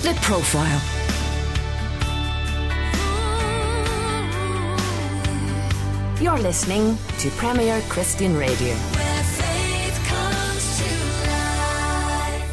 The Profile. You're listening to Premier Christian Radio. Where faith comes to life.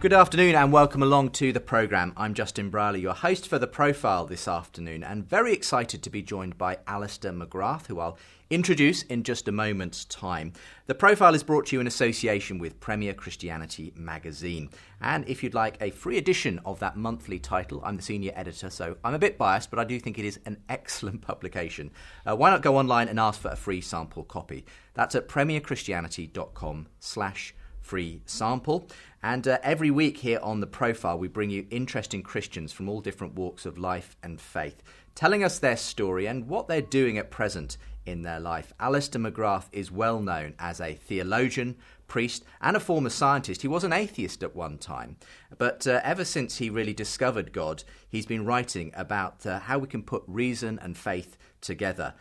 Good afternoon and welcome along to the programme. I'm Justin Brierley, your host for The Profile this afternoon, and very excited to be joined by Alister McGrath, who I'll introduce in just a moment's time. The Profile is brought to you in association with Premier Christianity magazine. And if you'd like a free edition of that monthly title, I'm the senior editor, so I'm a bit biased, but I do think it is an excellent publication. Why not go online and ask for a free sample copy? That's at premierchristianity.com/free sample. And every week here on The Profile, we bring you interesting Christians from all different walks of life and faith, telling us their story and what they're doing at present in their life. Alister McGrath is well known as a theologian, priest and a former scientist. He was an atheist at one time, but ever since he really discovered God, he's been writing about how we can put reason and faith together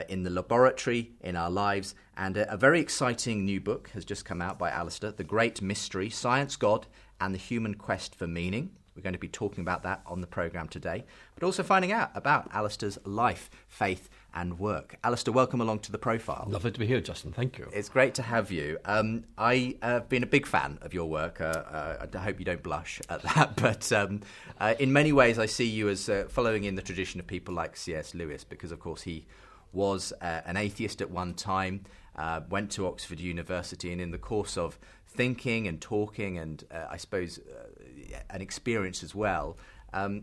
in the laboratory, in our lives, and a very exciting new book has just come out by Alister, The Great Mystery, Science, God and the Human Quest for Meaning. We're going to be talking about that on the programme today, but also finding out about Alister's life, faith and work. Alister, welcome along to The Profile. Lovely to be here, Justin. Thank you. It's great to have you. I have been a big fan of your work. I hope you don't blush at that, but in many ways I see you as following in the tradition of people like C.S. Lewis, because of course he was an atheist at one time, went to Oxford University, and in the course of thinking and talking and I suppose an experience as well,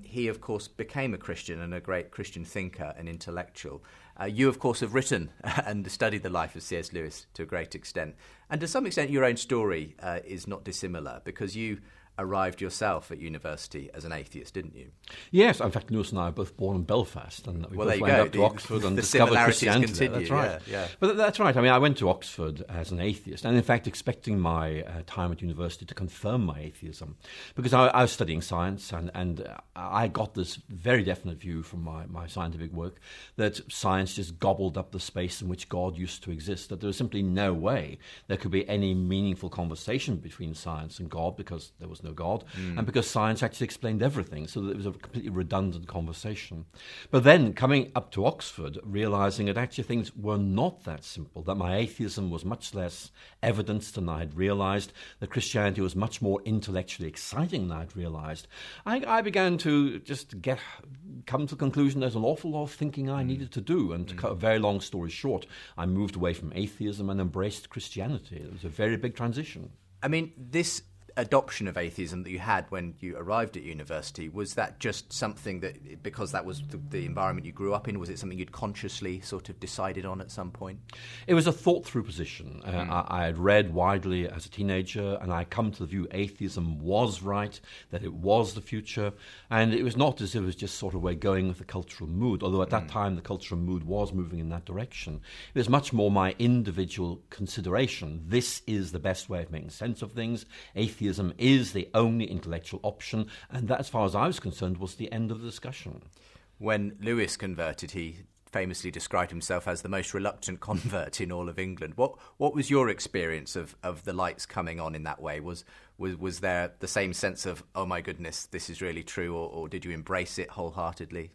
he of course became a Christian and a great Christian thinker and intellectual. You of course have written and studied the life of C.S. Lewis to a great extent, and to some extent your own story is not dissimilar, because you arrived yourself at university as an atheist, didn't you? Yes, in fact, Lewis and I are both born in Belfast, and we both went up to Oxford and discovered Christianity there. That's right. Yeah. But that's right. I mean, I went to Oxford as an atheist, and in fact expecting my time at university to confirm my atheism, because I was studying science, and I got this very definite view from my scientific work that science just gobbled up the space in which God used to exist, that there was simply no way there could be any meaningful conversation between science and God, because there was no God, and because science actually explained everything, so that it was a completely redundant conversation. But then coming up to Oxford, realizing that actually things were not that simple, that my atheism was much less evidenced than I had realized, that Christianity was much more intellectually exciting than I had realized, I began to just come to the conclusion there's an awful lot of thinking I needed to do, and to cut a very long story short, I moved away from atheism and embraced Christianity. It was a very big transition. I mean, this adoption of atheism that you had when you arrived at university, was that just something that, because that was the environment you grew up in, was it something you'd consciously sort of decided on at some point? It was a thought-through position. I had read widely as a teenager, and I come to the view atheism was right, that it was the future, and it was not as if it was just sort of way going with the cultural mood, although at that time the cultural mood was moving in that direction. It was much more my individual consideration. This is the best way of making sense of things. Atheism is the only intellectual option, and that, as far as I was concerned, was the end of the discussion. When Lewis converted, he famously described himself as the most reluctant convert in all of England. What was your experience of the lights coming on in that way? Was there the same sense of, oh my goodness, this is really true, or did you embrace it wholeheartedly?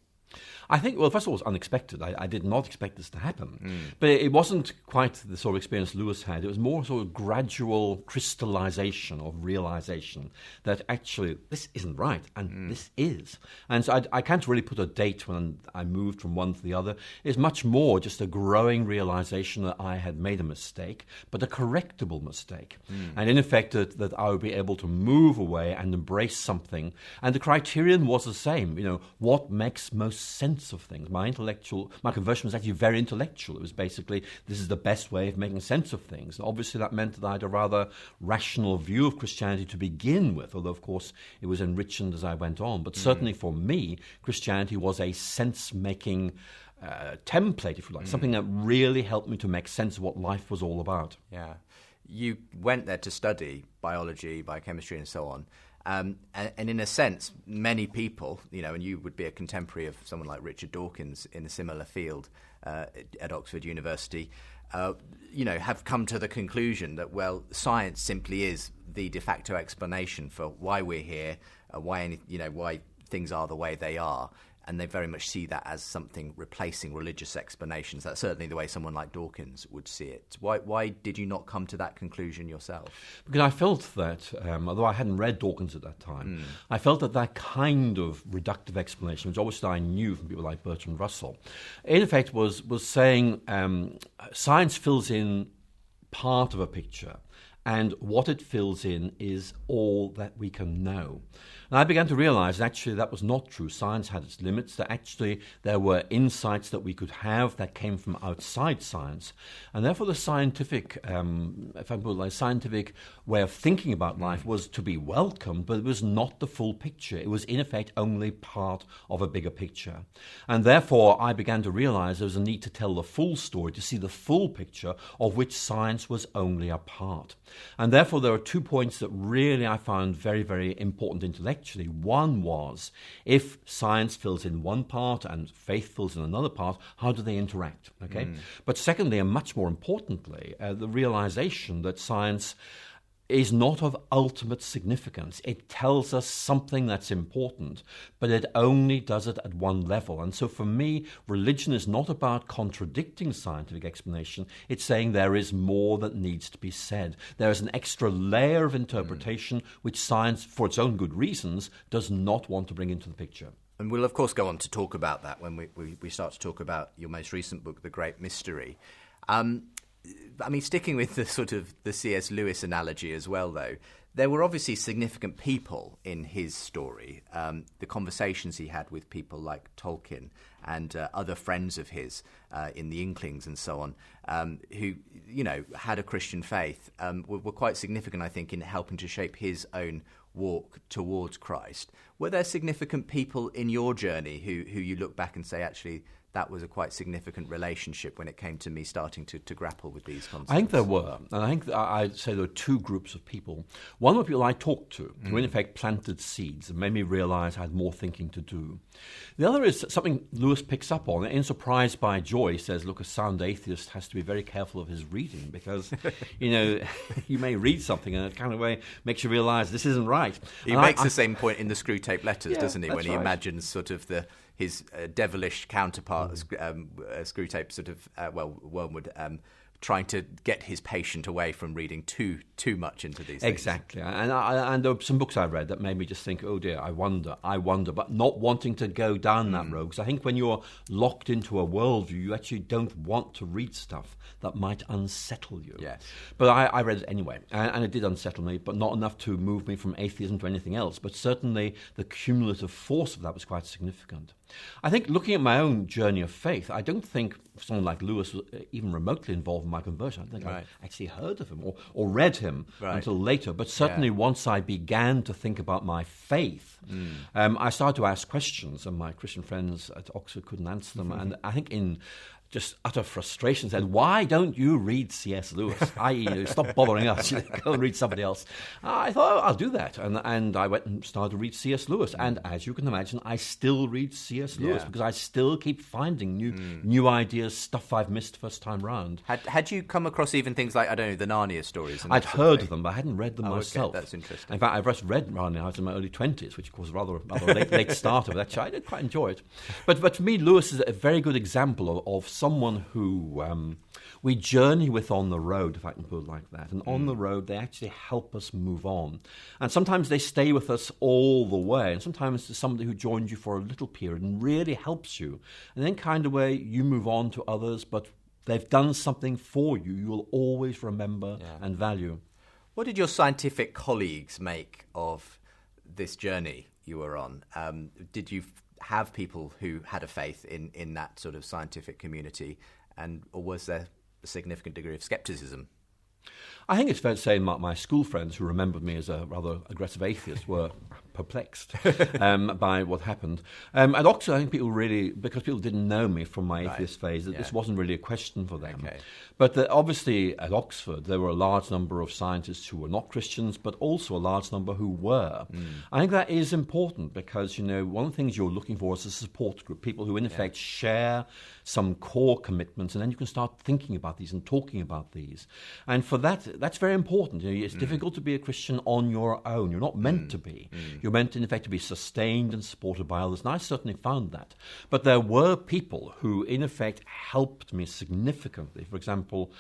I think, well, first of all, it was unexpected. I did not expect this to happen. But it wasn't quite the sort of experience Lewis had. It was more sort of gradual crystallization of realization that actually this isn't right, and this is. And so I can't really put a date when I moved from one to the other. It's much more just a growing realization that I had made a mistake, but a correctable mistake. And in effect, that I would be able to move away and embrace something. And the criterion was the same. What makes most sense of things. My conversion was actually very intellectual. It was basically, this is the best way of making sense of things. And obviously that meant that I had a rather rational view of Christianity to begin with, although of course it was enriched as I went on. But certainly for me, Christianity was a sense-making template, if you like, something that really helped me to make sense of what life was all about. Yeah. You went there to study biology, biochemistry and so on. And in a sense, many people, and you would be a contemporary of someone like Richard Dawkins in a similar field at Oxford University, have come to the conclusion that, well, science simply is the de facto explanation for why we're here, why things are the way they are. And they very much see that as something replacing religious explanations. That's certainly the way someone like Dawkins would see it. Why did you not come to that conclusion yourself? Because I felt that, although I hadn't read Dawkins at that time, I felt that kind of reductive explanation, which obviously I knew from people like Bertrand Russell, in effect was saying science fills in part of a picture, and what it fills in is all that we can know. And I began to realize actually that was not true. Science had its limits, that actually there were insights that we could have that came from outside science. And therefore the scientific, scientific way of thinking about life was to be welcomed, but it was not the full picture. It was in effect only part of a bigger picture. And therefore I began to realize there was a need to tell the full story, to see the full picture of which science was only a part. And therefore there are 2 points that really I found very, very important intellectually. One was, if science fills in one part and faith fills in another part, how do they interact? Okay. But secondly, and much more importantly, the realization that science is not of ultimate significance. It tells us something that's important, but it only does it at one level. And so for me, religion is not about contradicting scientific explanation. It's saying there is more that needs to be said. There is an extra layer of interpretation which science, for its own good reasons, does not want to bring into the picture. And we'll, of course, go on to talk about that when we start to talk about your most recent book, The Great Mystery. I mean, sticking with the sort of the C.S. Lewis analogy as well, though, there were obviously significant people in his story. The conversations he had with people like Tolkien and other friends of his in the Inklings and so on, who, had a Christian faith, were quite significant, I think, in helping to shape his own walk towards Christ. Were there significant people in your journey who you look back and say, actually, that was a quite significant relationship when it came to me starting to grapple with these concepts? I think there were. And I think I'd say there were two groups of people. One were people I talked to, who in effect planted seeds and made me realize I had more thinking to do. The other is something Lewis picks up on. In Surprised by Joy, he says, look, a sound atheist has to be very careful of his reading because, you may read something and it kind of way makes you realize this isn't right. He makes the same point in the Screwtape Letters, doesn't he, when he right. imagines sort of his devilish counterpart, Screwtape, sort of, Wormwood, trying to get his patient away from reading too much into these things. Exactly. And there were some books I read that made me just think, oh dear, I wonder, but not wanting to go down that road. Because I think when you're locked into a worldview, you actually don't want to read stuff that might unsettle you. Yes. But I read it anyway, and it did unsettle me, but not enough to move me from atheism to anything else. But certainly the cumulative force of that was quite significant. I think looking at my own journey of faith, I don't think someone like Lewis was even remotely involved in my conversion. I don't think I'd actually heard of him or read him until later. But certainly once I began to think about my faith, I started to ask questions, and my Christian friends at Oxford couldn't answer them. And I think in just utter frustration said, why don't you read C.S. Lewis? I.e., stop bothering us, go and read somebody else. I thought, I'll do that. And I went and started to read C.S. Lewis. And as you can imagine, I still read C.S. Lewis because I still keep finding new ideas, stuff I've missed first time round. Had you come across even things like, I don't know, the Narnia stories? I'd heard of them, but I hadn't read them myself. Okay, that's interesting. In fact, I first read Narnia when I was in my early 20s, which of course was rather late start of it. Actually, I did quite enjoy it. But for me, Lewis is a very good example of someone who we journey with on the road, if I can put it like that. And on the road, they actually help us move on. And sometimes they stay with us all the way. And sometimes there's somebody who joins you for a little period and really helps you. And then kind of way you move on to others, but they've done something for you. You will always remember and value. What did your scientific colleagues make of this journey you were on? Did you have people who had a faith in that sort of scientific community, or was there a significant degree of skepticism? I think it's fair to say my school friends who remembered me as a rather aggressive atheist were perplexed by what happened. At Oxford, I think because people didn't know me from my atheist phase, that this wasn't really a question for them. Okay. But obviously at Oxford, there were a large number of scientists who were not Christians, but also a large number who were. I think that is important because, one of the things you're looking for is a support group, people who in effect share some core commitments, and then you can start thinking about these and talking about these. And for that's very important. It's difficult to be a Christian on your own. You're not meant to be. You're meant, in effect, to be sustained and supported by others, and I certainly found that. But there were people who, in effect, helped me significantly. For example,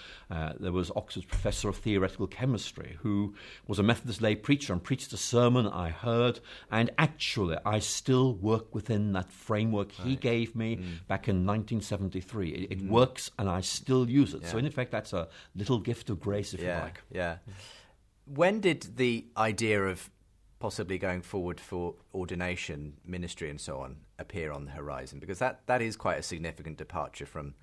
there was Oxford's professor of theoretical chemistry who was a Methodist lay preacher and preached a sermon I heard, and actually I still work within that framework he gave me back in 1973. It works, and I still use it. So in effect, that's a little gift of grace, if you like. Yeah. When did the idea of possibly going forward for ordination, ministry, and so on appear on the horizon? Because that is quite a significant departure from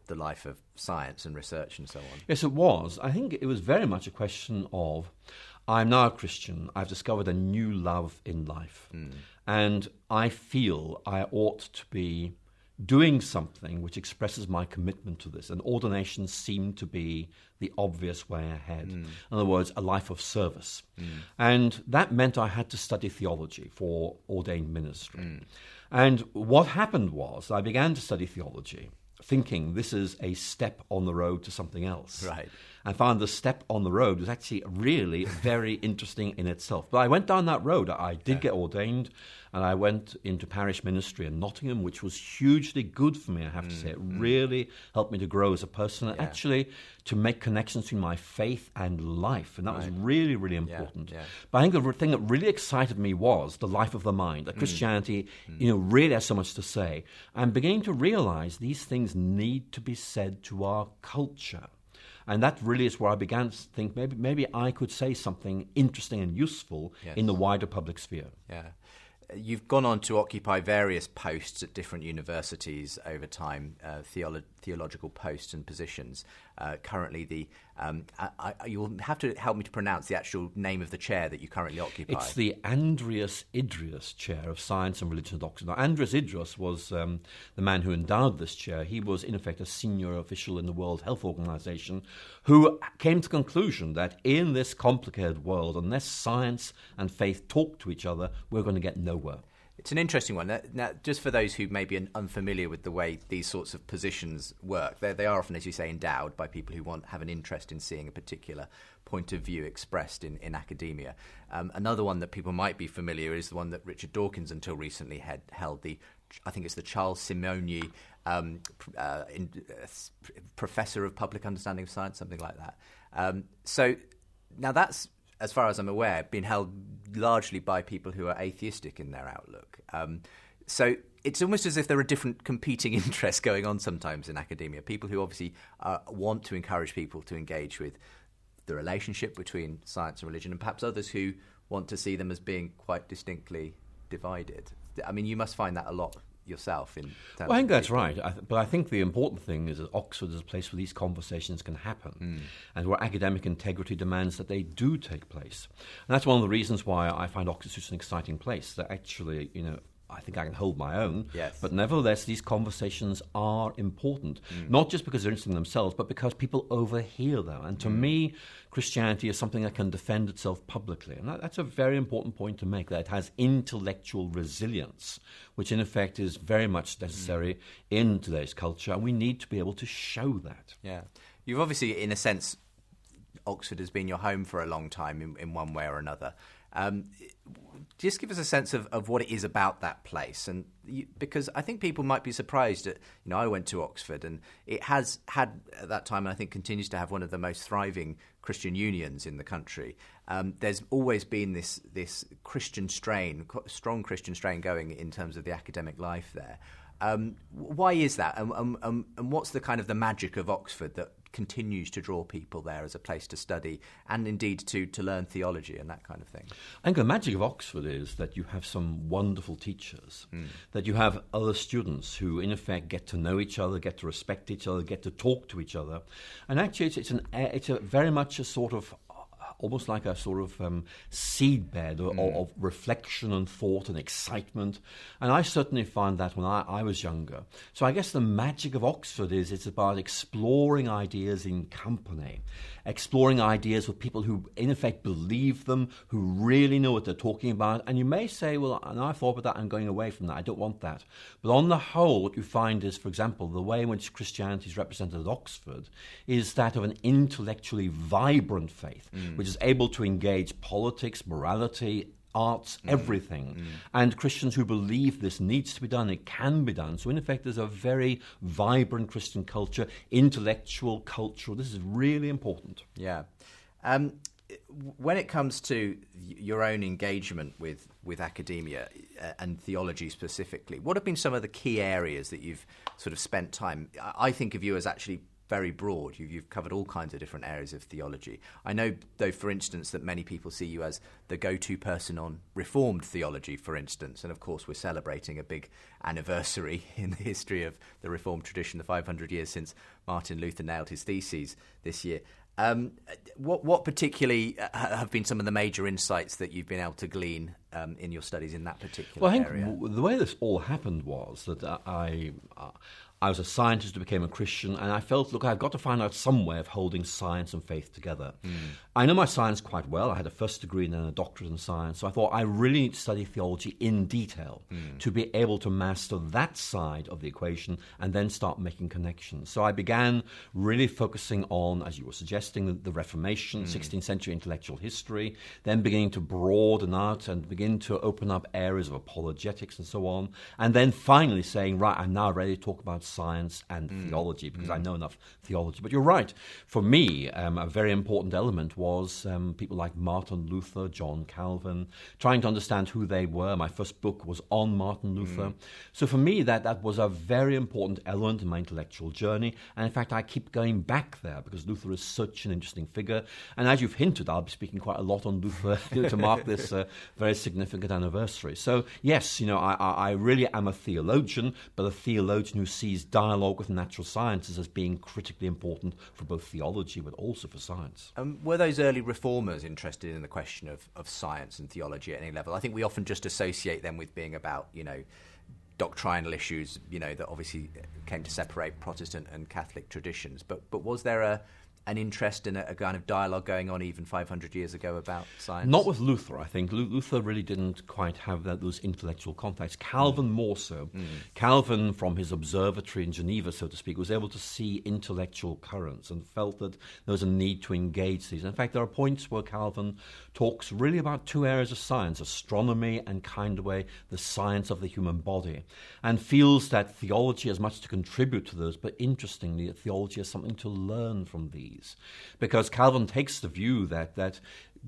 the life of science and research and so on. Yes, it was. I think it was very much a question of, I'm now a Christian, I've discovered a new love in life, and I feel I ought to be doing something which expresses my commitment to this. And ordination seemed to be the obvious way ahead. In other words, a life of service. And that meant I had to study theology for ordained ministry. And what happened was I began to study theology, thinking this is a step on the road to something else. Right. I found the step on the road was actually really very interesting in itself. But I went down that road. I did get ordained, and I went into parish ministry in Nottingham, which was hugely good for me, I have to say. It really helped me to grow as a person and actually to make connections between my faith and life. And that was really, really important. But I think the thing that really excited me was the life of the mind, that Christianity, really has so much to say. I'm beginning to realize these things need to be said to our culture. And that really is where I began to think maybe I could say something interesting and useful in the wider public sphere. Yeah. You've gone on to occupy various posts at different universities over time, theological posts and positions. Currently, you'll have to help me to pronounce the actual name of the chair that you currently occupy. It's the Andreas Idrius Chair of Science and Religion at Oxford. Now, Andreas Idrius was the man who endowed this chair. He was, in effect, a senior official in the World Health Organization who came to the conclusion that in this complicated world, unless science and faith talk to each other, we're going to get nowhere. It's an interesting one. Now, just for those who may be unfamiliar with the way these sorts of positions work, they are often, as you say, endowed by people who have an interest in seeing a particular point of view expressed in academia. Another one that people might be familiar is the one that Richard Dawkins until recently held, I think it's the Charles Simonyi Professor of Public Understanding of Science, something like that. So now that's, as far as I'm aware, been held largely by people who are atheistic in their outlook. So it's almost as if there are different competing interests going on sometimes in academia. People who obviously want to encourage people to engage with the relationship between science and religion, and perhaps others who want to see them as being quite distinctly divided. I mean, you must find that a lot yourself. I think that's right. But I think the important thing is that Oxford is a place where these conversations can happen and where academic integrity demands that they do take place. And that's one of the reasons why I find Oxford such an exciting place, that actually, I think I can hold my own. Yes. But nevertheless, these conversations are important, not just because they're interesting themselves, but because people overhear them. And to me, Christianity is something that can defend itself publicly. And that's a very important point to make, that it has intellectual resilience, which in effect is very much necessary in today's culture. And we need to be able to show that. Yeah. You've obviously, in a sense, Oxford has been your home for a long time in one way or another. Just give us a sense of what it is about that place, and because I think people might be surprised at, I went to Oxford and it has had at that time, and I think continues to have, one of the most thriving Christian unions in the country. There's always been this Christian strain, strong Christian strain going in terms of the academic life there. Why is that, and what's the kind of the magic of Oxford that continues to draw people there as a place to study and indeed to learn theology and that kind of thing? I think the magic of Oxford is that you have some wonderful teachers, that you have other students who in effect get to know each other, get to respect each other, get to talk to each other. And actually it's very much a sort of almost like a sort of seedbed of reflection and thought and excitement. And I certainly found that when I was younger. So I guess the magic of Oxford is it's about exploring ideas in company, exploring ideas with people who in effect believe them, who really know what they're talking about. And you may say, well, and I thought about that, I'm going away from that, I don't want that. But on the whole, what you find is, for example, the way in which Christianity is represented at Oxford is that of an intellectually vibrant faith, which is able to engage politics, morality, arts, everything. And Christians who believe this needs to be done, it can be done. So in effect, there's a very vibrant Christian culture, intellectual, cultural. This is really important. Yeah. When it comes to your own engagement with academia and theology specifically, what have been some of the key areas that you've sort of spent time? I think of you as actually very broad. You've covered all kinds of different areas of theology. I know, though, for instance, that many people see you as the go-to person on Reformed theology, for instance. And, of course, we're celebrating a big anniversary in the history of the Reformed tradition, the 500 years since Martin Luther nailed his theses this year. What particularly have been some of the major insights that you've been able to glean in your studies in that particular area? Well, I think the way this all happened was that I was a scientist who became a Christian, and I felt, look, I've got to find out some way of holding science and faith together. I know my science quite well. I had a first degree and then a doctorate in science, so I thought I really need to study theology in detail to be able to master that side of the equation and then start making connections. So I began really focusing on, as you were suggesting, the Reformation, 16th century intellectual history, then beginning to broaden out and begin to open up areas of apologetics and so on, and then finally saying, right, I'm now ready to talk about science and theology because I know enough theology. But you're right. For me, a very important element was people like Martin Luther, John Calvin, trying to understand who they were. My first book was on Martin Luther. So for me, that was a very important element in my intellectual journey. And in fact, I keep going back there because Luther is such an interesting figure. And as you've hinted, I'll be speaking quite a lot on Luther to mark this very significant anniversary. So yes, I really am a theologian, but a theologian who sees dialogue with natural sciences as being critically important for both theology but also for science. Were those early reformers interested in the question of science and theology at any level? I think we often just associate them with being about, doctrinal issues, that obviously came to separate Protestant and Catholic traditions. But was there an interest in a kind of dialogue going on even 500 years ago about science? Not with Luther, I think. Luther really didn't quite have those intellectual contacts. Calvin more so. Calvin, from his observatory in Geneva, so to speak, was able to see intellectual currents and felt that there was a need to engage these. In fact, there are points where Calvin talks really about two areas of science, astronomy and kind of way the science of the human body, and feels that theology has much to contribute to those, but interestingly, that theology has something to learn from these. Because Calvin takes the view that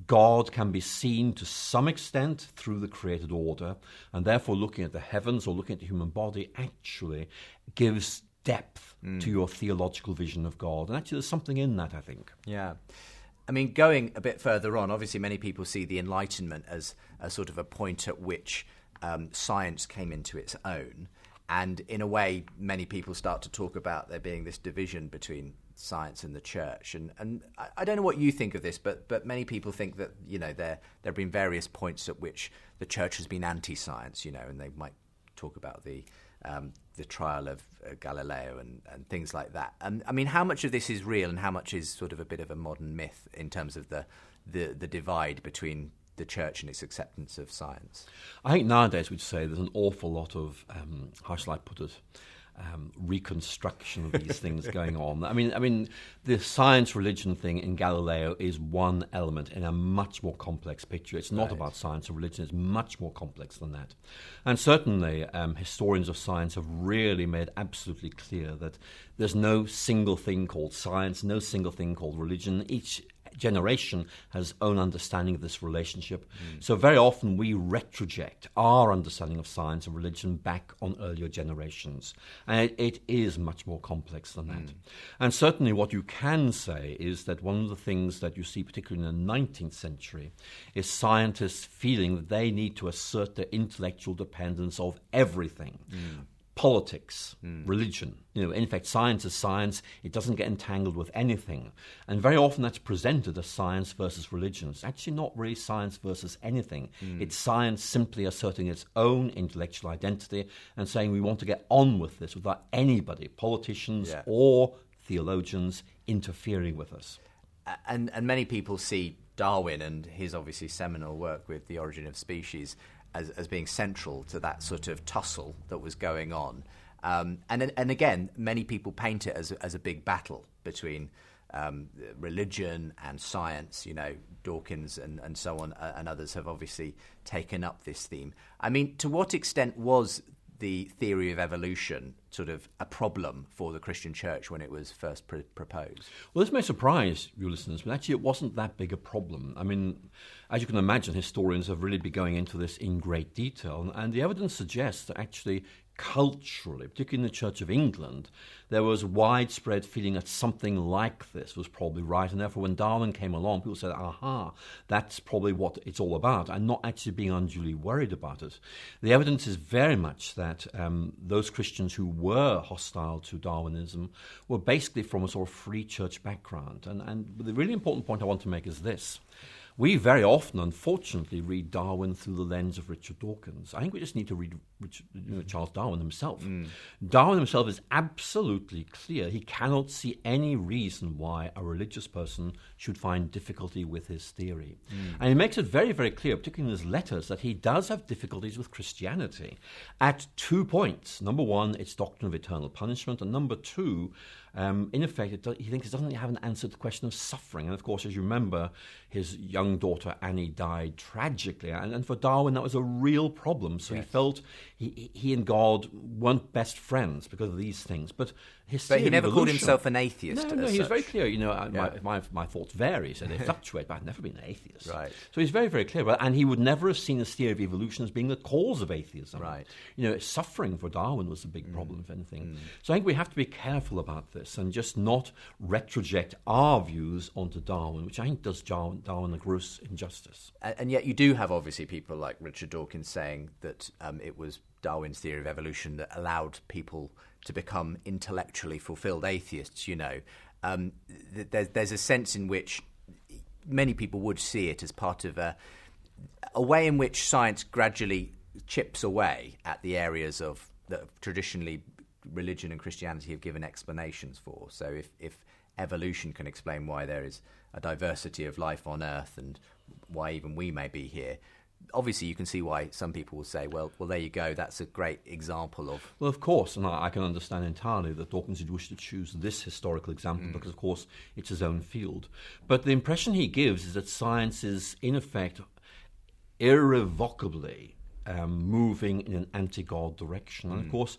God can be seen to some extent through the created order, and therefore looking at the heavens or looking at the human body actually gives depth to your theological vision of God. And actually there's something in that, I think. Yeah. I mean, going a bit further on, obviously many people see the Enlightenment as a sort of a point at which science came into its own. And in a way, many people start to talk about there being this division between science and the church. And I don't know what you think of this, but many people think that, there have been various points at which the church has been anti-science, and they might talk about the trial of Galileo and things like that. I mean, how much of this is real and how much is sort of a bit of a modern myth in terms of the divide between the church and its acceptance of science? I think nowadays we'd say there's an awful lot of, how shall I put it, reconstruction of these things going on. I mean, the science-religion thing in Galileo is one element in a much more complex picture. It's not about science or religion. It's much more complex than that. And certainly historians of science have really made absolutely clear that there's no single thing called science, no single thing called religion. Each generation has own understanding of this relationship. So very often we retroject our understanding of science and religion back on earlier generations. And it is much more complex than that. And certainly what you can say is that one of the things that you see particularly in the 19th century is scientists feeling that they need to assert their intellectual dependence of everything. politics, religion. In fact, science is science. It doesn't get entangled with anything. And very often that's presented as science versus religion. It's actually not really science versus anything. It's science simply asserting its own intellectual identity and saying we want to get on with this without anybody, politicians or theologians, interfering with us. And many people see Darwin and his obviously seminal work with The Origin of Species as being central to that sort of tussle that was going on. And again, many people paint it as a big battle between religion and science. Dawkins and so on, and others have obviously taken up this theme. I mean, to what extent was the theory of evolution sort of a problem for the Christian church when it was first proposed? Well, this may surprise you listeners, but actually it wasn't that big a problem. I mean, as you can imagine, historians have really been going into this in great detail, and the evidence suggests that actually culturally, particularly in the Church of England, there was widespread feeling that something like this was probably right, and therefore when Darwin came along, people said, aha, that's probably what it's all about, and not actually being unduly worried about it. The evidence is very much that those Christians who were hostile to Darwinism were basically from a sort of free church background. And the really important point I want to make is this. We very often, unfortunately, read Darwin through the lens of Richard Dawkins. I think we just need to read Charles Darwin himself. Darwin himself is absolutely clear. He cannot see any reason why a religious person should find difficulty with his theory. And he makes it very, very clear, particularly in his letters, that he does have difficulties with Christianity at 2 points. Number one, its doctrine of eternal punishment, and number two, in effect, he thinks it doesn't have an answer to the question of suffering. And of course, as you remember, his young daughter Annie died tragically, and for Darwin that was a real problem. So he felt he and God weren't best friends because of these things. But he never called himself an atheist. No, he was very clear. My thoughts vary, so they fluctuate, but I've never been an atheist. Right. So he's very, very clear. And he would never have seen this theory of evolution as being the cause of atheism. Right. Suffering for Darwin was the big problem, if anything. So I think we have to be careful about this and just not retroject our views onto Darwin, which I think does Darwin a gross injustice. And yet you do have obviously people like Richard Dawkins saying that it was Darwin's theory of evolution that allowed people to become intellectually fulfilled atheists. There's a sense in which many people would see it as part of a way in which science gradually chips away at the areas of that traditionally religion and Christianity have given explanations for. So if evolution can explain why there is a diversity of life on Earth and why even we may be here, obviously you can see why some people will say, well, there you go, that's a great example of... Well, of course, and I can understand entirely that Dawkins would wish to choose this historical example because, of course, it's his own field. But the impression he gives is that science is, in effect, irrevocably moving in an anti-God direction. And, of course,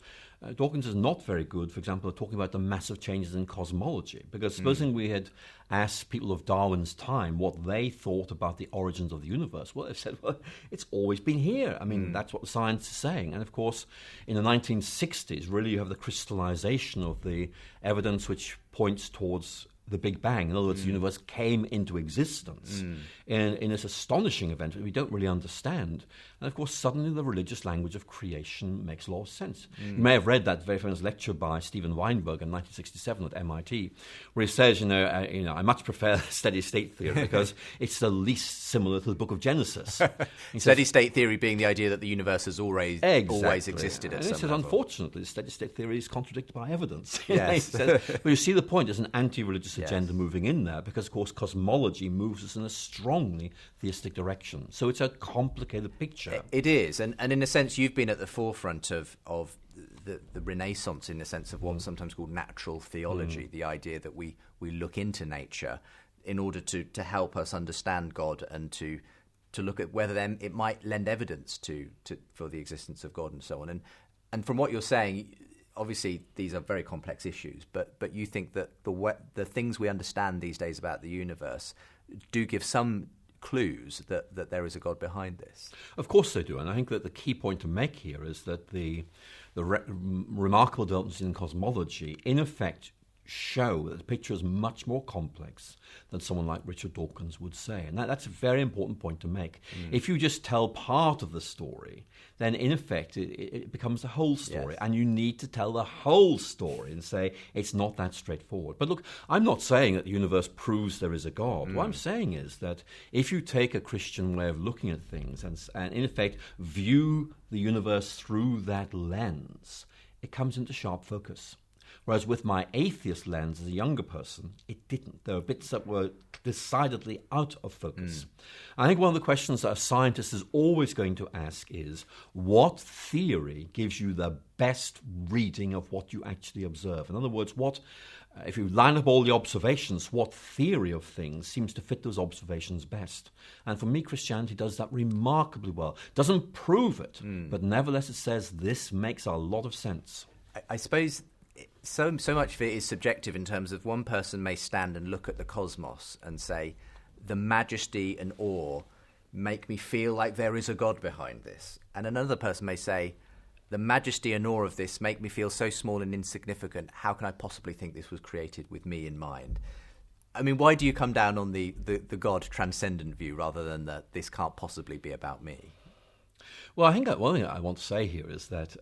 Dawkins is not very good, for example, at talking about the massive changes in cosmology, because supposing we had asked people of Darwin's time what they thought about the origins of the universe, well, they've said, well, it's always been here. I mean, that's what the science is saying. And, of course, in the 1960s, really you have the crystallization of the evidence which points towards the Big Bang. In other words, the universe came into existence in this astonishing event that we don't really understand. And of course, suddenly the religious language of creation makes a lot of sense. You may have read that very famous lecture by Steven Weinberg in 1967 at MIT, where he says, I much prefer steady-state theory because it's the least similar to the book of Genesis. Steady-state theory being the idea that the universe has always existed at some level. He says, unfortunately, steady-state theory is contradicted by evidence. Yes. He says, but you see the point, there's an anti-religious agenda moving in there because, of course, cosmology moves us in a strongly theistic direction. So it's a complicated picture. It is, and in a sense, you've been at the forefront of the Renaissance in the sense of what's sometimes called natural theology, the idea that we look into nature in order to help us understand God and to look at whether then it might lend evidence for the existence of God and so on. And from what you're saying, obviously these are very complex issues, but you think that the things we understand these days about the universe do give some clues that there is a God behind this. Of course they do, and I think that the key point to make here is that the remarkable developments in cosmology, in effect, show that the picture is much more complex than someone like Richard Dawkins would say. And that's a very important point to make. If you just tell part of the story, then in effect it becomes the whole story. Yes. And you need to tell the whole story and say it's not that straightforward. But look, I'm not saying that the universe proves there is a God. What I'm saying is that if you take a Christian way of looking at things and in effect view the universe through that lens, it comes into sharp focus. Whereas with my atheist lens as a younger person, it didn't. There were bits that were decidedly out of focus. I think one of the questions that a scientist is always going to ask is, what theory gives you the best reading of what you actually observe? In other words, if you line up all the observations, what theory of things seems to fit those observations best? And for me, Christianity does that remarkably well. Doesn't prove it, but nevertheless it says this makes a lot of sense. I suppose so much of it is subjective in terms of one person may stand and look at the cosmos and say, the majesty and awe make me feel like there is a God behind this. And another person may say, the majesty and awe of this make me feel so small and insignificant. How can I possibly think this was created with me in mind? I mean, why do you come down on the God transcendent view rather than that this can't possibly be about me? Well, I think one thing I want to say here is that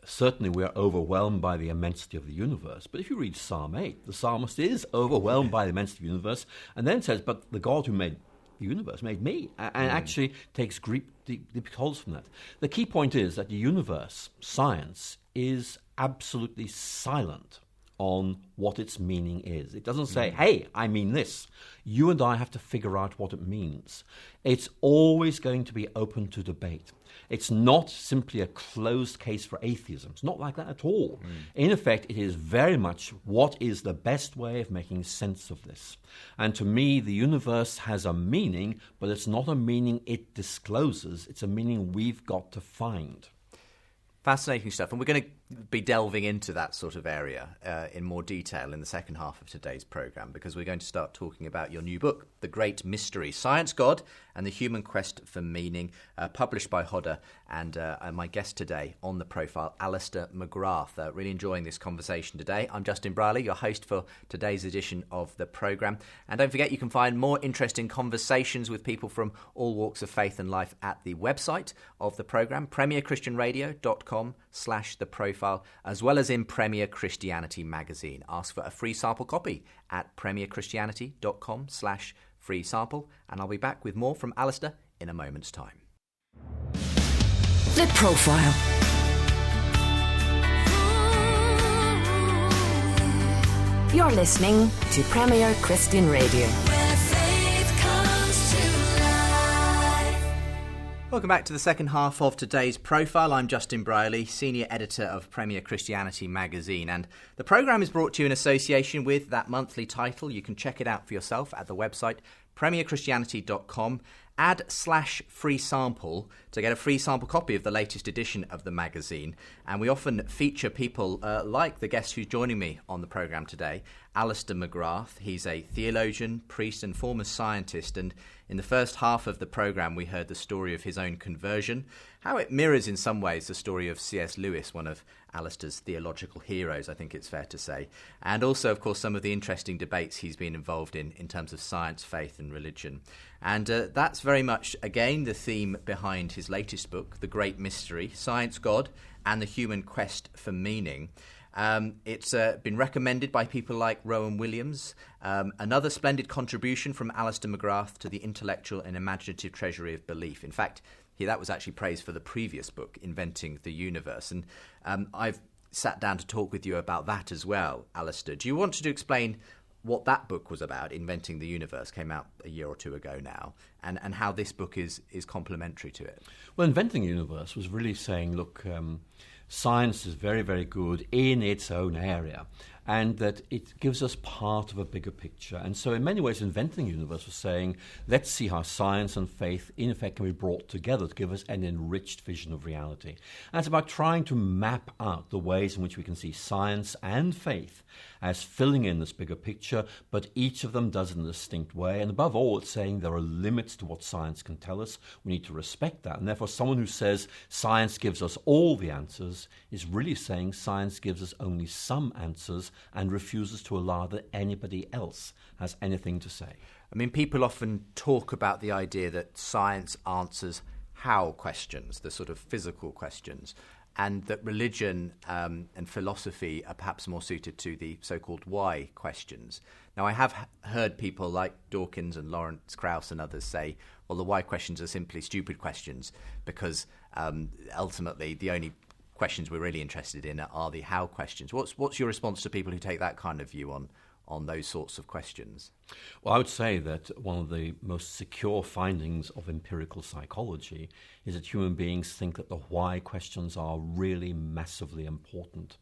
certainly we are overwhelmed by the immensity of the universe. But if you read Psalm 8, the psalmist is overwhelmed by the immensity of the universe and then says, but the God who made the universe made me, and actually takes deep holds from that. The key point is that the universe, science, is absolutely silent on what its meaning is. It doesn't say, hey, I mean this. You and I have to figure out what it means. It's always going to be open to debate. It's not simply a closed case for atheism. It's not like that at all. In effect, it is very much what is the best way of making sense of this. And to me, the universe has a meaning, but it's not a meaning it discloses. It's a meaning we've got to find. Fascinating stuff. And we're going to be delving into that sort of area in more detail in the second half of today's programme, because we're going to start talking about your new book, The Great Mystery, Science, God and the Human Quest for Meaning, published by Hodder, and my guest today on the profile, Alister McGrath. Really enjoying this conversation today. I'm Justin Brierley, your host for today's edition of the programme. And don't forget, you can find more interesting conversations with people from all walks of faith and life at the website of the programme, premierchristianradio.com/the profile, as well as in Premier Christianity magazine. Ask for a free sample copy at premierchristianity.com/free sample, and I'll be back with more from Alister in a moment's time. The Profile. You're listening to Premier Christian Radio. Where faith comes to life. Welcome back to the second half of today's profile. I'm Justin Brierley, Senior Editor of Premier Christianity magazine, and the programme is brought to you in association with that monthly title. You can check it out for yourself at the website premierchristianity.com. Add/free sample to get a free sample copy of the latest edition of the magazine. And we often feature people like the guest who's joining me on the programme today, Alister McGrath. He's a theologian, priest and former scientist, and in the first half of the programme we heard the story of his own conversion, how it mirrors in some ways the story of C.S. Lewis, one of Alister's theological heroes, I think it's fair to say, and also of course some of the interesting debates he's been involved in terms of science, faith and religion. And that's very much, again, the theme behind his latest book, The Great Mystery, Science, God and the Human Quest for Meaning. It's been recommended by people like Rowan Williams. Another splendid contribution from Alister McGrath to the intellectual and imaginative treasury of belief. In fact, that was actually praised for the previous book, Inventing the Universe. And I've sat down to talk with you about that as well, Alister. Do you want to explain what that book was about, Inventing the Universe, came out a year or two ago now, and how this book is complementary to it? Well, Inventing the Universe was really saying, look, science is very, very good in its own area, and that it gives us part of a bigger picture. And so in many ways, Inventing the Universe was saying, let's see how science and faith, in effect, can be brought together to give us an enriched vision of reality. And it's about trying to map out the ways in which we can see science and faith as filling in this bigger picture, but each of them does it in a distinct way. And above all, it's saying there are limits to what science can tell us. We need to respect that. And therefore, someone who says science gives us all the answers is really saying science gives us only some answers, answers and refuses to allow that anybody else has anything to say. I mean, people often talk about the idea that science answers how questions, the sort of physical questions, and that religion and philosophy are perhaps more suited to the so-called why questions. Now, I have heard people like Dawkins and Lawrence Krauss and others say, well, the why questions are simply stupid questions because ultimately the only questions we're really interested in are the how questions. What's your response to people who take that kind of view on those sorts of questions? Well, I would say that one of the most secure findings of empirical psychology is that human beings think that the why questions are really massively important.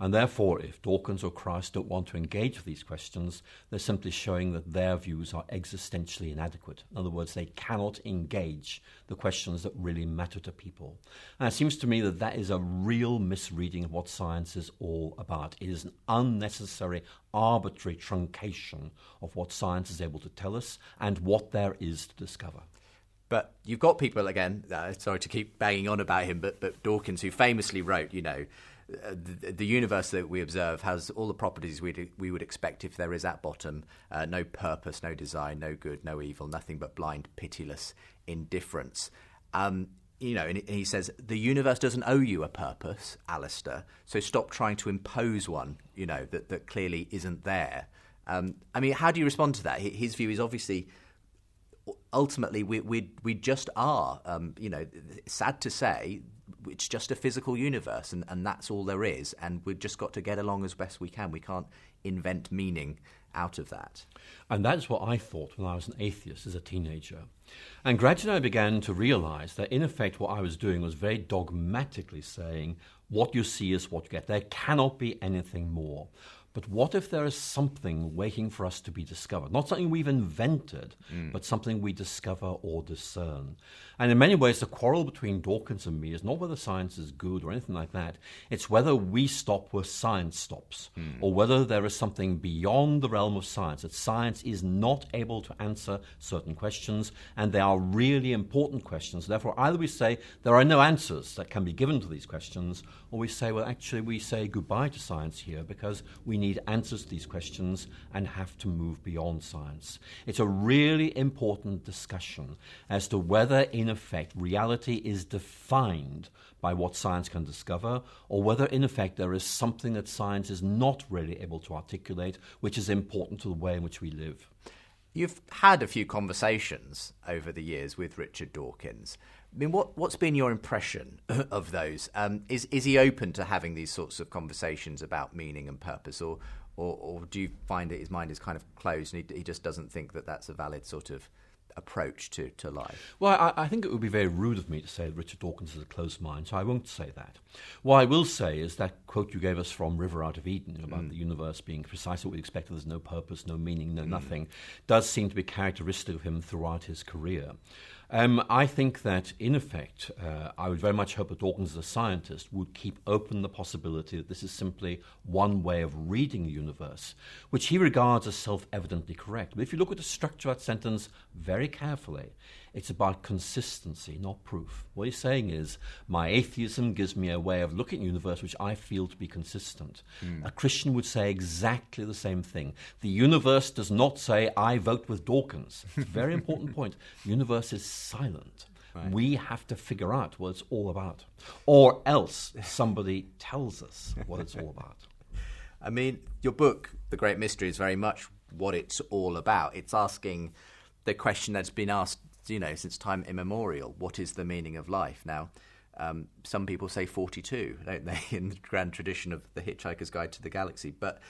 And therefore, if Dawkins or Krauss don't want to engage with these questions, they're simply showing that their views are existentially inadequate. In other words, they cannot engage the questions that really matter to people. And it seems to me that that is a real misreading of what science is all about. It is an unnecessary, arbitrary truncation of what science is able to tell us and what there is to discover. But you've got people, again, sorry to keep banging on about him, but Dawkins, who famously wrote, the universe that we observe has all the properties we would expect if there is at bottom, no purpose, no design, no good, no evil, nothing but blind, pitiless indifference. And he says, the universe doesn't owe you a purpose, Alister, so stop trying to impose one, that clearly isn't there. I mean, how do you respond to that? His view is obviously, ultimately, we just are. Sad to say, it's just a physical universe, and that's all there is. And we've just got to get along as best we can. We can't invent meaning out of that. And that's what I thought when I was an atheist as a teenager. And gradually I began to realize that, in effect, what I was doing was very dogmatically saying, what you see is what you get. There cannot be anything more. But what if there is something waiting for us to be discovered? Not something we've invented, but something we discover or discern. And in many ways, the quarrel between Dawkins and me is not whether science is good or anything like that. It's whether we stop where science stops, or whether there is something beyond the realm of science, that science is not able to answer certain questions, and they are really important questions. Therefore, either we say there are no answers that can be given to these questions, or we say, well, actually, we say goodbye to science here because we need answers to these questions and have to move beyond science. It's a really important discussion as to whether, in effect, reality is defined by what science can discover, or whether, in effect, there is something that science is not really able to articulate, which is important to the way in which we live. You've had a few conversations over the years with Richard Dawkins. I mean, what's been your impression of those? Is he open to having these sorts of conversations about meaning and purpose, or do you find that his mind is kind of closed and he just doesn't think that that's a valid sort of approach to life? Well, I think it would be very rude of me to say that Richard Dawkins has a closed mind, so I won't say that. What I will say is that quote you gave us from River Out of Eden about the universe being precisely what we expected, there's no purpose, no meaning, no nothing, does seem to be characteristic of him throughout his career. I think that, in effect, I would very much hope that Dawkins, as a scientist, would keep open the possibility that this is simply one way of reading the universe, which he regards as self-evidently correct. But if you look at the structure of that sentence very carefully, it's about consistency, not proof. What he's saying is, my atheism gives me a way of looking at the universe which I feel to be consistent. A Christian would say exactly the same thing. The universe does not say, I vote with Dawkins. It's a very important point. The universe is silent. Right. We have to figure out what it's all about. Or else somebody tells us what it's all about. I mean, your book, The Great Mystery, is very much what it's all about. It's asking the question that's been asked, since time immemorial. What is the meaning of life? Now, some people say 42, don't they, in the grand tradition of The Hitchhiker's Guide to the Galaxy. But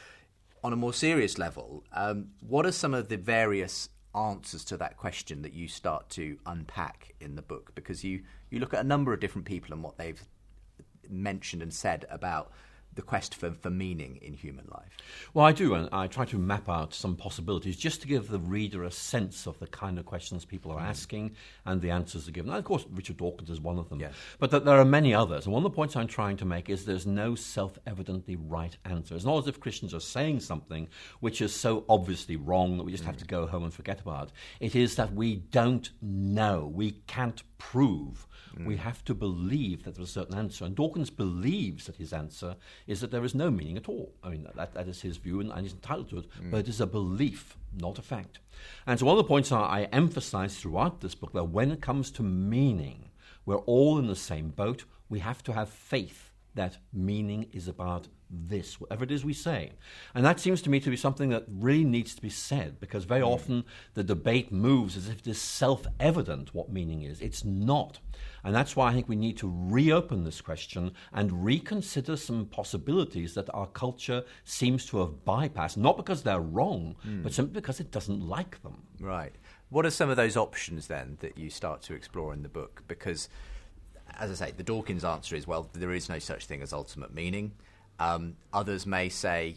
on a more serious level, what are some of the various answers to that question that you start to unpack in the book? Because you look at a number of different people and what they've mentioned and said about the quest for meaning in human life. Well, I do, and I try to map out some possibilities just to give the reader a sense of the kind of questions people are asking and the answers are given. And of course, Richard Dawkins is one of them. Yes. But that there are many others. And one of the points I'm trying to make is there's no self-evidently right answer. It's not as if Christians are saying something which is so obviously wrong that we just have to go home and forget about it. It is that we don't know. We can't prove. We have to believe that there's a certain answer. And Dawkins believes that his answer is that there is no meaning at all. I mean, that is his view, and he's entitled to it, but it is a belief, not a fact. And so one of the points I emphasize throughout this book, that when it comes to meaning, we're all in the same boat. We have to have faith that meaning is about this, whatever it is we say. And that seems to me to be something that really needs to be said, because very often the debate moves as if it is self-evident what meaning is. It's not. And that's why I think we need to reopen this question and reconsider some possibilities that our culture seems to have bypassed, not because they're wrong, but simply because it doesn't like them. Right. What are some of those options then that you start to explore in the book? Because, as I say, the Dawkins answer is, well, there is no such thing as ultimate meaning. Others may say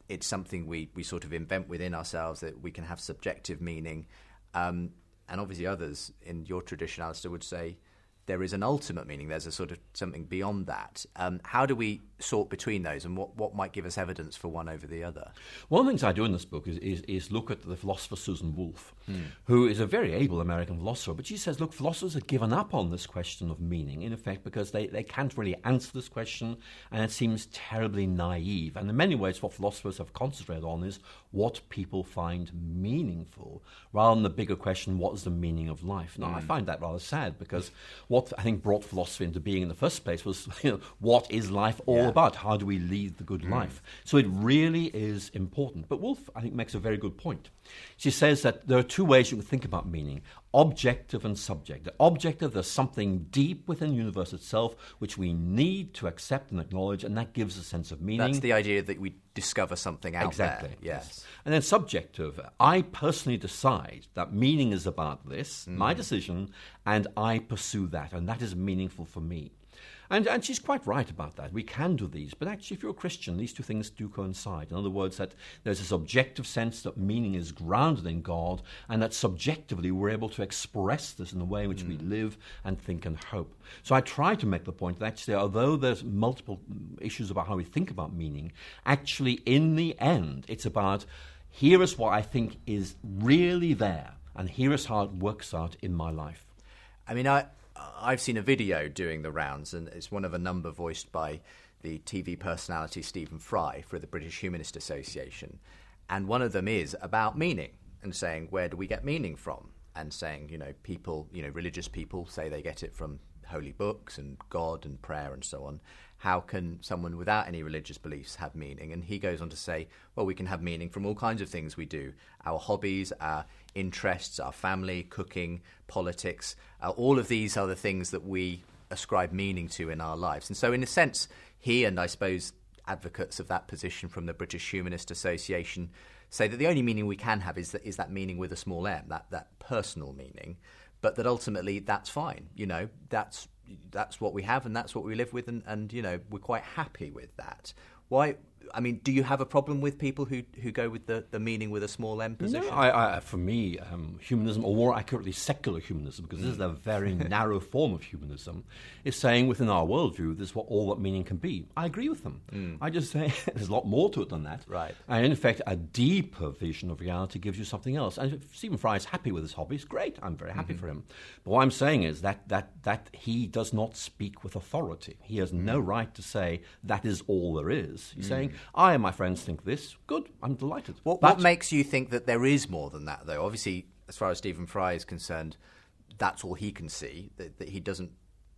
it's something we sort of invent within ourselves, that we can have subjective meaning. And obviously others in your tradition, Alister, would say there is an ultimate meaning. There's a sort of something beyond that. How do we sort between those, and what might give us evidence for one over the other? One of the things I do in this book is look at the philosopher Susan Wolf, who is a very able American philosopher. But she says, look, philosophers have given up on this question of meaning, in effect, because they can't really answer this question, and it seems terribly naive. And in many ways, what philosophers have concentrated on is what people find meaningful, rather than the bigger question, what is the meaning of life? Now, I find that rather sad, because what I think brought philosophy into being in the first place was, what is life all about? How do we lead the good life? So it really is important. But Wolf, I think, makes a very good point. She says that there are two ways you can think about meaning: objective and subjective. Objective, there's something deep within the universe itself which we need to accept and acknowledge, and that gives a sense of meaning. That's the idea that we discover something out exactly, there. Yes. And then subjective, I personally decide that meaning is about this, my decision, and I pursue that, and that is meaningful for me. And she's quite right about that. We can do these, but actually if you're a Christian, these two things do coincide. In other words, that there's this objective sense that meaning is grounded in God, and that subjectively we're able to express this in the way in which we live and think and hope. So I try to make the point that actually, although there's multiple issues about how we think about meaning, actually in the end it's about, here is what I think is really there, and here is how it works out in my life. I mean, I've seen a video doing the rounds, and it's one of a number voiced by the TV personality Stephen Fry for the British Humanist Association. And one of them is about meaning, and saying, where do we get meaning from? And saying, people, religious people say they get it from holy books and God and prayer and so on. How can someone without any religious beliefs have meaning? And he goes on to say, well, we can have meaning from all kinds of things we do. Our hobbies, our interests, our family, cooking, politics, all of these are the things that we ascribe meaning to in our lives. And so in a sense, he, and I suppose advocates of that position from the British Humanist Association, say that the only meaning we can have is that meaning with a small m, that personal meaning, but that ultimately that's fine. That's what we have, and that's what we live with, and we're quite happy with that. Why? I mean, do you have a problem with people who go with the meaning with a small m position? No, for me, humanism, or more accurately, secular humanism, because this is a very narrow form of humanism, is saying within our worldview, this is what all that meaning can be. I agree with them. I just say there's a lot more to it than that. Right. And in fact, a deeper vision of reality gives you something else. And if Stephen Fry is happy with his hobbies, great. I'm very happy for him. But what I'm saying is that he does not speak with authority. He has no right to say that is all there is. He's saying, I and my friends think this. Good, I'm delighted. What makes you think that there is more than that, though? Obviously, as far as Stephen Fry is concerned, that's all he can see, that he doesn't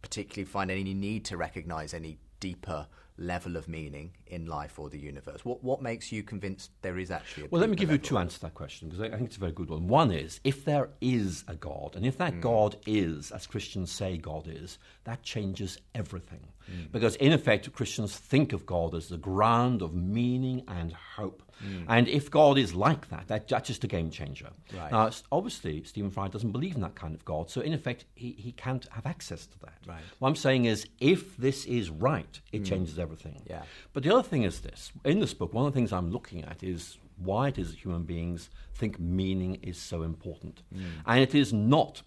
particularly find any need to recognise any deeper level of meaning in life or the universe. What makes you convinced there is actually a Well, let me give you level? two answers to that question, because I think it's a very good one. One is, if there is a God, and if that God is, as Christians say God is, that changes everything. Because in effect, Christians think of God as the ground of meaning and hope. And if God is like that, that's just a game changer. Right. Now, obviously, Stephen Fry doesn't believe in that kind of God, so in effect, he can't have access to that. Right. What I'm saying is, if this is right, it changes everything. Yeah. But the other thing is this. In this book, one of the things I'm looking at is why it is that human beings think meaning is so important. And it is not,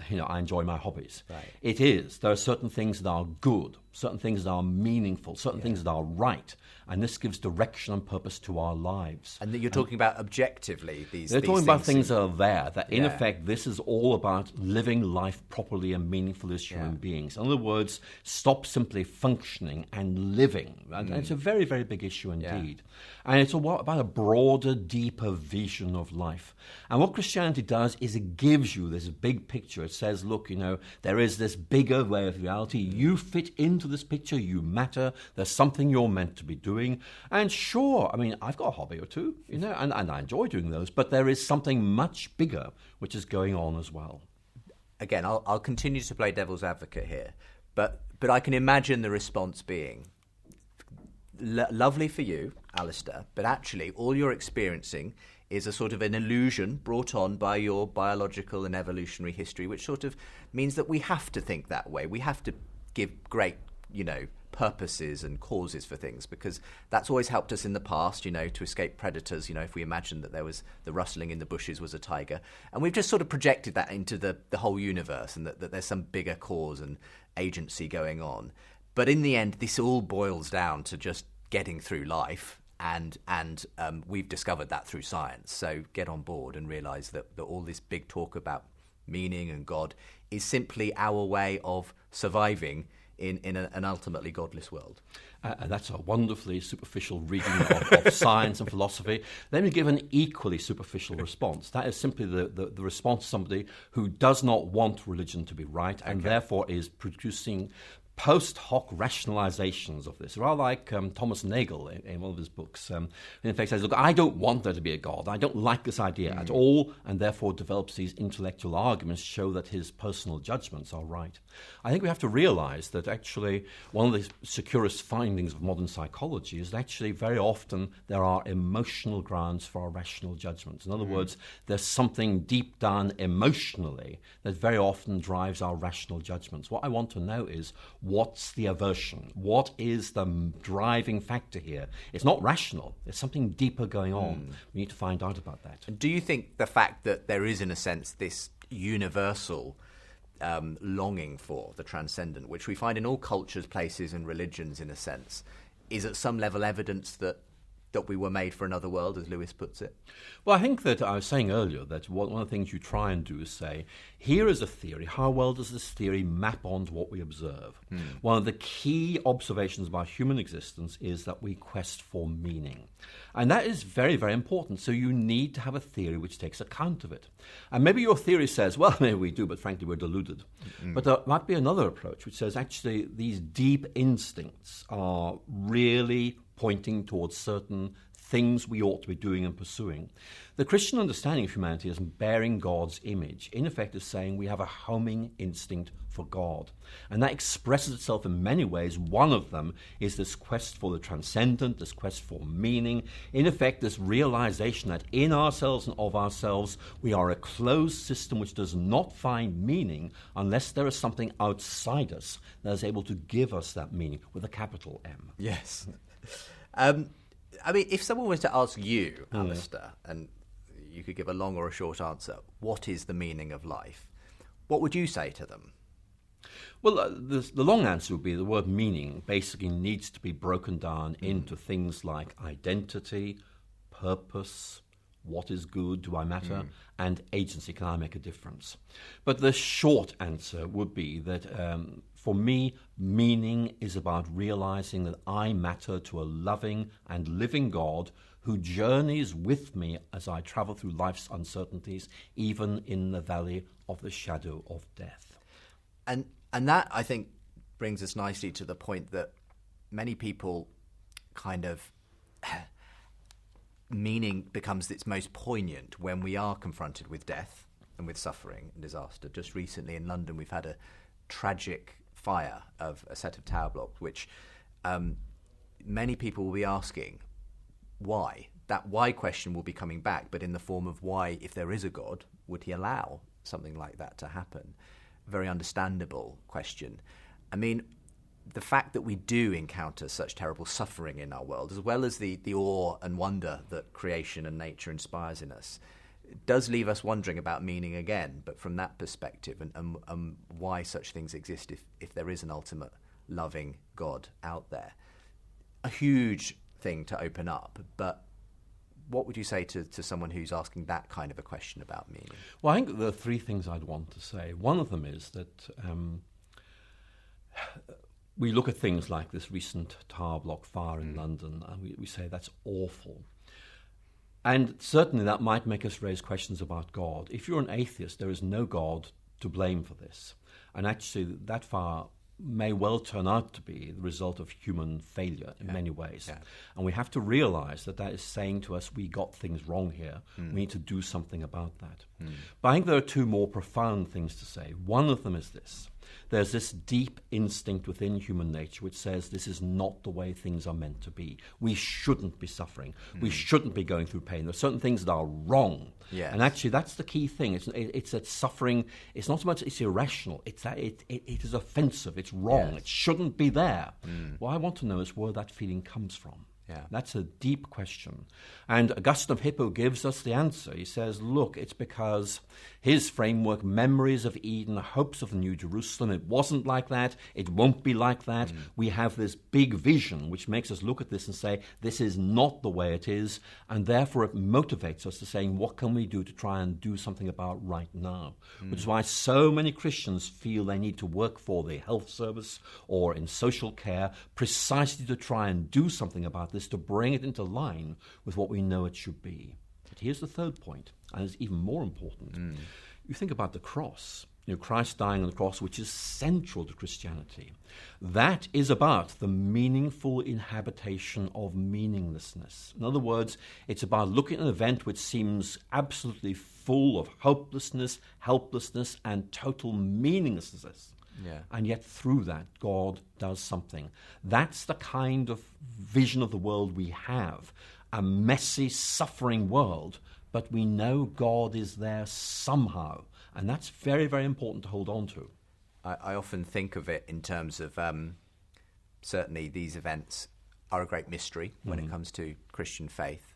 I enjoy my hobbies. Right. It is, there are certain things that are good, certain things that are meaningful, certain things that are right, and this gives direction and purpose to our lives. And you're talking about objectively they're talking about things that are there, that in Yeah. effect this is all about living life properly and meaningfully as human beings. In other words, stop simply functioning and living. And it's a very, very big issue indeed. And it's about a broader, deeper vision of life. And what Christianity does is it gives you this big picture. It says, look, there is this bigger way of reality. You fit into this picture. You matter. There's something you're meant to be doing. And sure, I've got a hobby or two, and I enjoy doing those, but there is something much bigger which is going on as well. Again, I'll continue to play devil's advocate here, but I can imagine the response being, lovely for you, Alister, but actually all you're experiencing is a sort of an illusion brought on by your biological and evolutionary history, which sort of means that we have to think that way. We have to give great, purposes and causes for things, because that's always helped us in the past, to escape predators, if we imagined that there was the rustling in the bushes was a tiger. And we've just sort of projected that into the whole universe, and that there's some bigger cause and agency going on. But in the end, this all boils down to just getting through life, and we've discovered that through science. So get on board and realise that all this big talk about meaning and God is simply our way of surviving in an ultimately godless world. And that's a wonderfully superficial reading of science and philosophy. Let me give an equally superficial response. That is simply the response of somebody who does not want religion to be right, and therefore is producing post hoc rationalizations of this, rather like Thomas Nagel in one of his books. In effect says, look, I don't want there to be a God. I don't like this idea at all, and therefore develops these intellectual arguments to show that his personal judgments are right. I think we have to realize that actually one of the securest findings of modern psychology is that actually very often there are emotional grounds for our rational judgments. In other words, there's something deep down emotionally that very often drives our rational judgments. What I want to know is, what's the aversion? What is the driving factor here? It's not rational. There's something deeper going on. We need to find out about that. Do you think the fact that there is, in a sense, this universal longing for the transcendent, which we find in all cultures, places and religions, in a sense, is at some level evidence that we were made for another world, as Lewis puts it? Well, I think that I was saying earlier that one of the things you try and do is say, here is a theory. How well does this theory map onto what we observe? One of the key observations about human existence is that we quest for meaning. And that is very, very important. So you need to have a theory which takes account of it. And maybe your theory says, well, maybe we do, but frankly, we're deluded. But there might be another approach which says, actually, these deep instincts are really pointing towards certain things we ought to be doing and pursuing. The Christian understanding of humanity as bearing God's image, in effect, is saying we have a homing instinct for God. And that expresses itself in many ways. One of them is this quest for the transcendent, this quest for meaning. In effect, this realization that in ourselves and of ourselves, we are a closed system which does not find meaning unless there is something outside us that is able to give us that meaning with a capital M. Yes. If someone was to ask you, Alister, and you could give a long or a short answer, what is the meaning of life? What would you say to them? Well, the long answer would be the word meaning basically needs to be broken down into things like identity, purpose, what is good, do I matter, and agency, can I make a difference? But the short answer would be that for me, meaning is about realizing that I matter to a loving and living God who journeys with me as I travel through life's uncertainties, even in the valley of the shadow of death. And that, I think, brings us nicely to the point that many people kind of meaning becomes its most poignant when we are confronted with death and with suffering and disaster. Just recently in London, we've had a tragic fire of a set of tower blocks, which many people will be asking why. That why question will be coming back, but in the form of why, if there is a God, would he allow something like that to happen? Very understandable question. I mean, the fact that we do encounter such terrible suffering in our world, as well as the awe and wonder that creation and nature inspires in us, does leave us wondering about meaning again, but from that perspective, and why such things exist if there is an ultimate loving God out there. A huge thing to open up, but what would you say to someone who's asking that kind of a question about meaning? Well, I think there are three things I'd want to say. One of them is that we look at things like this recent tower block fire in London, and we say that's awful. And certainly that might make us raise questions about God. If you're an atheist, there is no God to blame for this. And actually, that fire may well turn out to be the result of human failure in many ways. Yeah. And we have to realize that is saying to us, we got things wrong here. We need to do something about that. But I think there are two more profound things to say. One of them is this. There's this deep instinct within human nature which says this is not the way things are meant to be. We shouldn't be suffering. We shouldn't be going through pain. There are certain things that are wrong. Yes. And actually, that's the key thing. It's that suffering, it's not so much it's irrational, it's that it is offensive, it's wrong, yes. It shouldn't be there. What I want to know is where that feeling comes from. Yeah. That's a deep question. And Augustine of Hippo gives us the answer. He says, look, it's because his framework, memories of Eden, hopes of the New Jerusalem, it wasn't like that, it won't be like that. We have this big vision which makes us look at this and say, this is not the way it is, and therefore it motivates us to saying, what can we do to try and do something about right now? Which is why so many Christians feel they need to work for the health service or in social care precisely to try and do something about this, to bring it into line with what we know it should be. But here's the third point, and it's even more important. You think about the cross, Christ dying on the cross, which is central to Christianity. That is about the meaningful inhabitation of meaninglessness. In other words, it's about looking at an event which seems absolutely full of hopelessness, helplessness, and total meaninglessness. Yeah. And yet through that, God does something. That's the kind of vision of the world we have, a messy, suffering world, but we know God is there somehow. And that's very, very important to hold on to. I often think of it in terms of, certainly these events are a great mystery when it comes to Christian faith.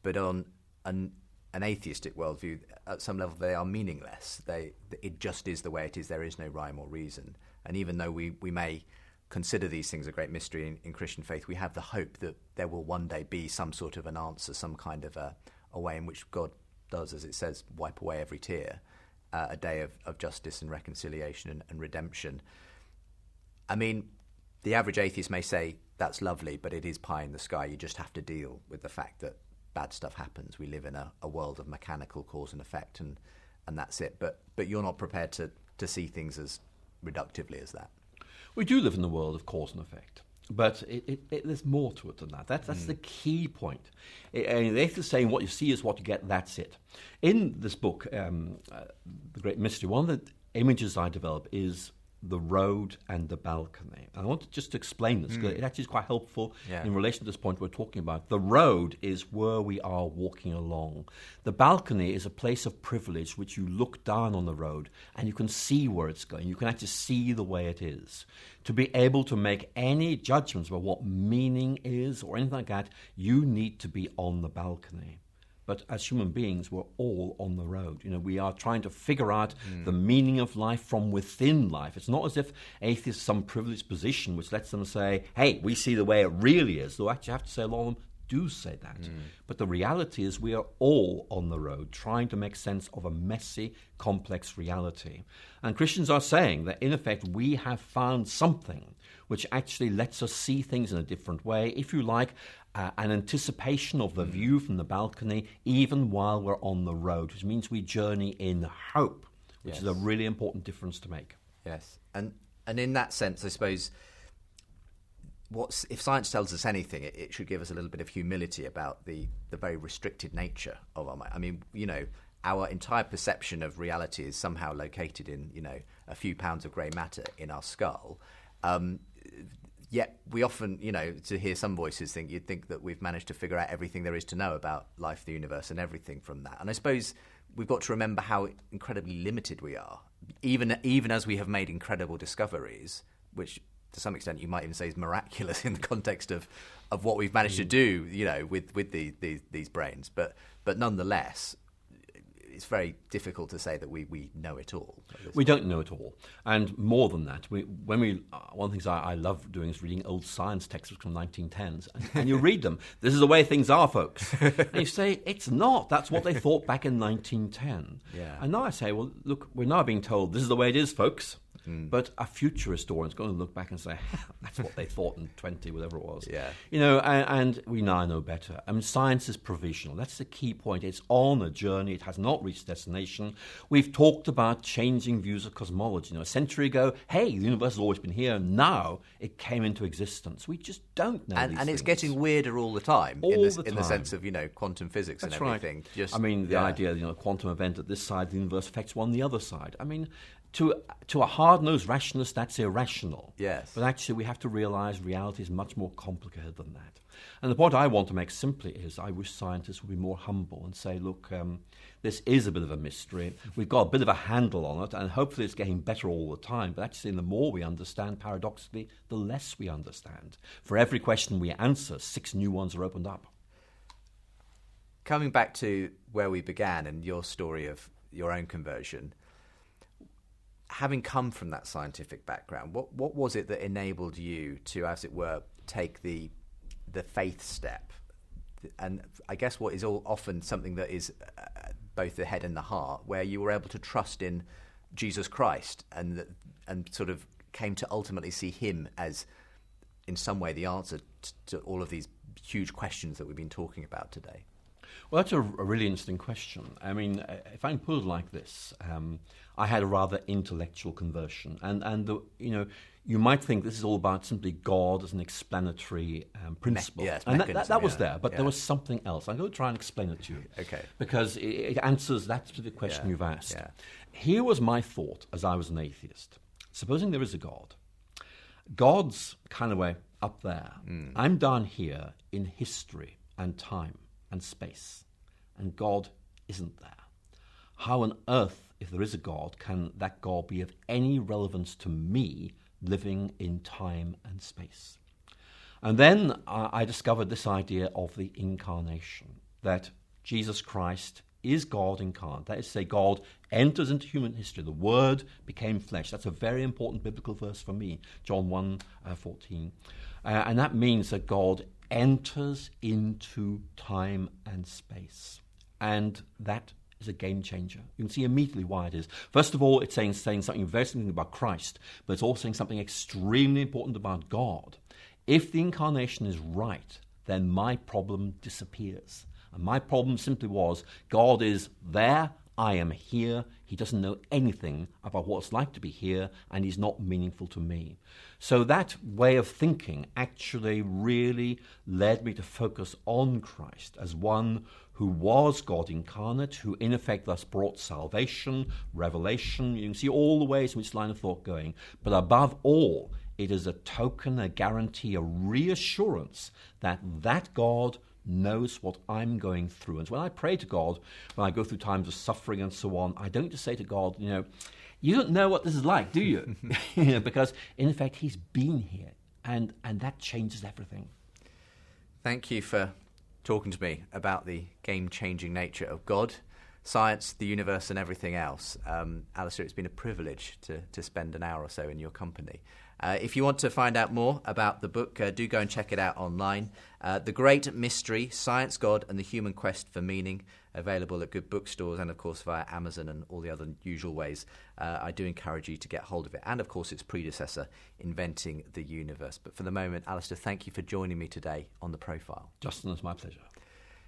But on an atheistic worldview, at some level, they are meaningless. It just is the way it is. There is no rhyme or reason. And even though we may consider these things a great mystery in Christian faith, we have the hope that there will one day be some sort of an answer, some kind of a way in which God does, as it says, wipe away every tear, a day of justice and reconciliation and redemption. I mean, the average atheist may say, that's lovely, but it is pie in the sky. You just have to deal with the fact that bad stuff happens. We live in a world of mechanical cause and effect, and that's it. But you're not prepared to see things as reductively as that. We do live in a world of cause and effect, but there's more to it than that. That's the key point. The atheist is saying what you see is what you get, that's it. In this book, The Great Mystery, one of the images I develop is the road and the balcony. And I want just to explain this, because it actually is quite helpful in relation to this point we're talking about. The road is where we are walking along. The balcony is a place of privilege which you look down on the road and you can see where it's going. You can actually see the way it is. To be able to make any judgments about what meaning is or anything like that, you need to be on the balcony. But as human beings, we're all on the road. We are trying to figure out the meaning of life from within life. It's not as if atheists are some privileged position which lets them say, hey, we see the way it really is. Though actually, I have to say, a lot of them do say that. But the reality is we are all on the road trying to make sense of a messy, complex reality. And Christians are saying that, in effect, we have found something which actually lets us see things in a different way, if you like, an anticipation of the view from the balcony, even while we're on the road, which means we journey in hope, which is a really important difference to make. Yes, and in that sense, I suppose, if science tells us anything, it should give us a little bit of humility about the very restricted nature of our mind. I mean, our entire perception of reality is somehow located in, a few pounds of grey matter in our skull. Yet we often, to hear some voices you'd think that we've managed to figure out everything there is to know about life, the universe, and everything from that. And I suppose we've got to remember how incredibly limited we are, even as we have made incredible discoveries, which to some extent you might even say is miraculous in the context of what we've managed to do, with these brains. But nonetheless, it's very difficult to say that we know it all. We don't know it all. And more than that, one of the things I love doing is reading old science textbooks from 1910s. And you read them. This is the way things are, folks. And you say, it's not. That's what they thought back in 1910. Yeah. And now I say, well, look, we're now being told this is the way it is, folks. But a future historian is going to look back and say, that's what they thought in 20, whatever it was. Yeah. And we now know better. I mean, science is provisional. That's the key point. It's on a journey. It has not reached destination. We've talked about changing views of cosmology. A century ago, hey, the universe has always been here. Now it came into existence. We just don't know these And it's things. getting weirder all the time. All in the the time. sense of, quantum physics That's and everything. right. The idea, a quantum event at this side of the universe affects one on the other side. I mean, to a hard-nosed rationalist, that's irrational. Yes. But actually, we have to realize reality is much more complicated than that. And the point I want to make simply is I wish scientists would be more humble and say, look, this is a bit of a mystery. We've got a bit of a handle on it, and hopefully it's getting better all the time. But actually, the more we understand, paradoxically, the less we understand. For every question we answer, 6 new ones are opened up. Coming back to where we began and your story of your own conversion, having come from that scientific background, what was it that enabled you to, as it were, take the faith step? And I guess what is often something that is both the head and the heart, where you were able to trust in Jesus Christ and sort of came to ultimately see him as, in some way, the answer to all of these huge questions that we've been talking about today. Well, that's a really interesting question. I mean, if I can put it like this, I had a rather intellectual conversion, and you might think this is all about simply God as an explanatory principle, and that was there, but there was something else. I'm going to try and explain it to you, okay? Because it answers that specific question you've asked. Yeah. Here was my thought as I was an atheist. Supposing there is a God, God's kind of way up there. I'm down here in history and time and space, and God isn't there. How on earth, if there is a God, can that God be of any relevance to me living in time and space? And then I discovered this idea of the incarnation, that Jesus Christ is God incarnate. That is to say, God enters into human history. The Word became flesh. That's a very important biblical verse for me, John 1:14. And that means that God enters into time and space. And that is a game changer. You can see immediately why it is. First of all, it's saying something very significant about Christ, but it's also saying something extremely important about God. If the incarnation is right, then my problem disappears. And my problem simply was, God is there, I am here, he doesn't know anything about what it's like to be here, and he's not meaningful to me. So that way of thinking actually really led me to focus on Christ as one who was God incarnate, who in effect thus brought salvation, revelation. You can see all the ways in which line of thought going. But above all, it is a token, a guarantee, a reassurance that God knows what I'm going through. And so when I pray to God, when I go through times of suffering and so on, I don't just say to God, you don't know what this is like, do you? Because in effect, he's been here, and that changes everything. Thank you for talking to me about the game-changing nature of God, science, the universe, and everything else. Alister, it's been a privilege to spend an hour or so in your company. If you want to find out more about the book, do go and check it out online. The Great Mystery, Science, God, and the Human Quest for Meaning, available at good bookstores and, of course, via Amazon and all the other usual ways. I do encourage you to get hold of it. And, of course, its predecessor, Inventing the Universe. But for the moment, Alister, thank you for joining me today on The Profile. Justin, it's my pleasure.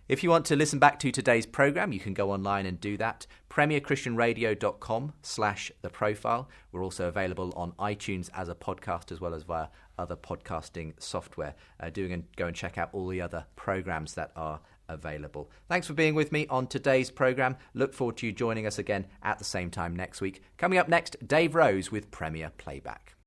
If you want to listen back to today's programme, you can go online and do that. premierchristianradio.com/The Profile. We're also available on iTunes as a podcast, as well as via other podcasting software. Go and check out all the other programmes that are available. Thanks for being with me on today's programme. Look forward to you joining us again at the same time next week. Coming up next, Dave Rose with Premier Playback.